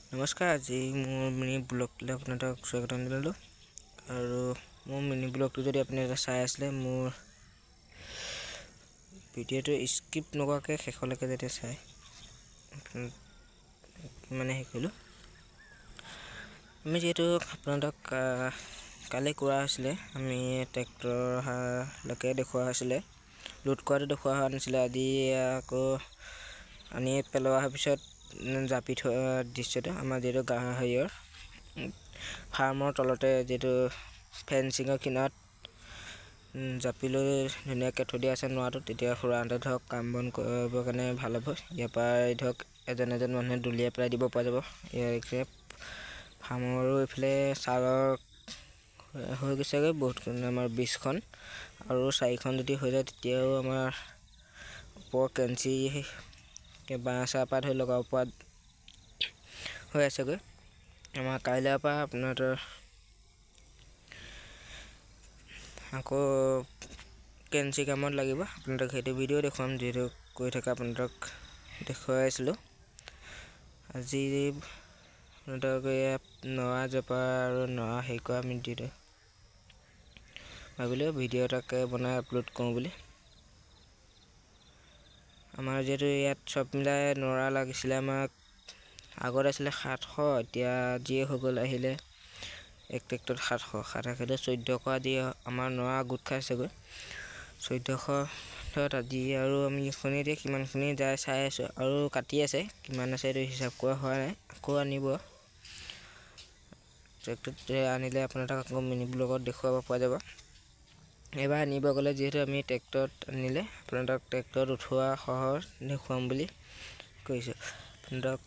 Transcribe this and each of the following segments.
নমস্কাৰ, আজি মোৰ মিনি ব্লগলৈ আপোনাক স্বাগতম জনালোঁ। আৰু মোৰ মিনি ব্লগটো যদি আপুনি চাই আছিলে, মোৰ ভিডিঅ'টো স্কিপ নকৰাকৈ শেষলৈকে যাতে চাই মানে শেষ কৰিলোঁ। আমি যিহেতু আপোনালোকক কালি কৰা হৈছিলে, আমি ট্ৰেক্টৰলৈকে দেখুওৱা হৈছিলে, লোড কৰাটো দেখুওৱা হোৱা নাছিলে। আজি আকৌ আনি পেলোৱা হোৱাৰ পিছত জাপি থোৱা দৃশ্যটো আমাৰ যিহেতু হেৰিয়ৰ ফাৰ্মৰ তলতে যিহেতু ফেঞ্চিঙৰ কিনাৰত জাপি লৈ ধুনীয়াকৈ থৈ দিয়া আছে নৰাটো। তেতিয়া খুৰাহঁতে ধৰক কাম বন কৰিবৰ কাৰণে ভাল হ'ব। ইয়াৰ পৰা ধৰক এজন মানুহে দলিয়াই পেলাই দিব পৰা যাব। ইয়াৰ ফাৰ্মৰো এইফালে চালৰ হৈ গৈছেগৈ বহুতখন, আমাৰ 20খন আৰু 4খন যদি হৈ যায় তেতিয়াও আমাৰ ওপৰ কেঞ্চি বাঁহ চাহ পৰা ধৰি লগাব পৰা হৈ আছেগৈ। আমাৰ কাইলৈৰ পৰা আপোনাৰ আকৌ কেঞ্চি কামত লাগিব। আপোনালোকক সেইটো ভিডিঅ' দেখুৱাম, যিহেতু কৰি থকা আপোনালোকক দেখুৱাই আছিলোঁ। আজি আপোনালোকক নৰা জপা আৰু নৰা হেৰি কৰা আমি ভাবিলোঁ ভিডিঅ' এটাকে বনাই আপলোড কৰোঁ বুলি। আমাৰ যিহেতু ইয়াত চব মিলাই নৰা লাগিছিলে, আমাক আগত আছিলে 700, এতিয়া যিয়ে হৈ গ'ল আহিলে এক ট্ৰেক্টৰত 700 1400 আজি আমাৰ নৰা গোট খাইছেগৈ 1400। আজি আৰু আমি এইখনি এতিয়া কিমানখিনি যায় চাই আছোঁ, আৰু কাটি আছে কিমান আছে এইটো হিচাপ কৰা হোৱা নাই। আকৌ আনিব ট্ৰেক্টৰত, আনিলে আপোনালোকক আকৌ মিনি ব্লগত দেখুৱাব পৰা যাব। এইবাৰ আনিব গ'লে যিহেতু আমি ট্ৰেক্টৰত আনিলে আপোনালোকক ট্ৰেক্টৰত উঠোৱা সহজ দেখুৱাম বুলি কৈছোঁ। আপোনালোকক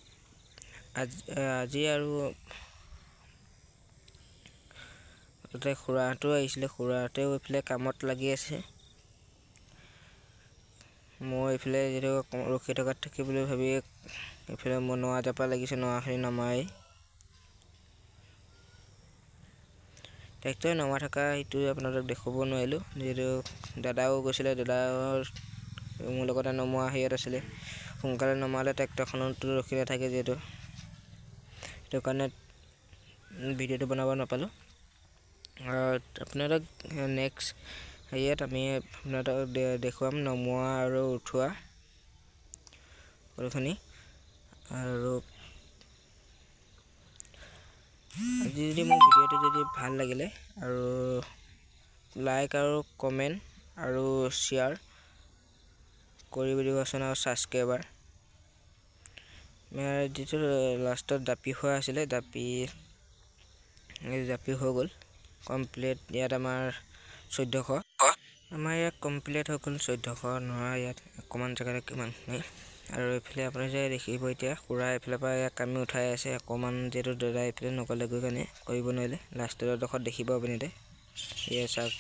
আজি আৰু তাতে খুৰাহঁতো আহিছিলে, খুৰাহঁতেও এইফালে কামত লাগি আছে। মই এইফালে যিহেতু ৰখি থকাত থাকি বুলি ভাবি এইফালে মই নৰা জপা লাগিছে, নৰাখিনি নমাই ট্ৰেক্টৰে নমা থকা সেইটো আপোনালোকক দেখুৱাব নোৱাৰিলোঁ, যিহেতু দাদাও গৈছিলে, দাদাৰ মোৰ লগতে নমোৱা হেৰিয়াত আছিলে। সোনকালে নমালে ট্ৰেক্টৰখনতো ৰখি নাথাকে, যিহেতু সেইটো কাৰণে ভিডিঅ'টো বনাব নাপালোঁ। আপোনালোকক নেক্সট হেৰিয়াত আমি আপোনালোকক দেখুৱাম নমোৱা আৰু উঠোৱা সকলোখিনি। আৰু আজি যদি মোৰ ভিডিঅ'টো যদি ভাল লাগিলে আৰু লাইক আৰু কমেণ্ট আৰু শ্বেয়াৰ কৰি দিবচোন, আৰু ছাবস্ক্ৰাইবাৰ। যিটো লাষ্টত জাপি হোৱা আছিলে, জাপি হৈ গ'ল কমপ্লিট। ইয়াত আমাৰ 1400, আমাৰ ইয়াত কমপ্লিট হৈ গ'ল 1400 নৰা। ইয়াত অকণমান জেগাতে কিমানখিনি, আৰু এইফালে আপুনি যে দেখিব এতিয়া খুৰা এইফালৰ পৰা ইয়াক কামি উঠাই আছে অকণমান, যিহেতু দাদা এইফালে নগ'লেগৈ কাৰণে কৰিব নোৱাৰিলে। লাষ্টৰ ডোখৰত দেখিব আপুনি এয়া চাওক।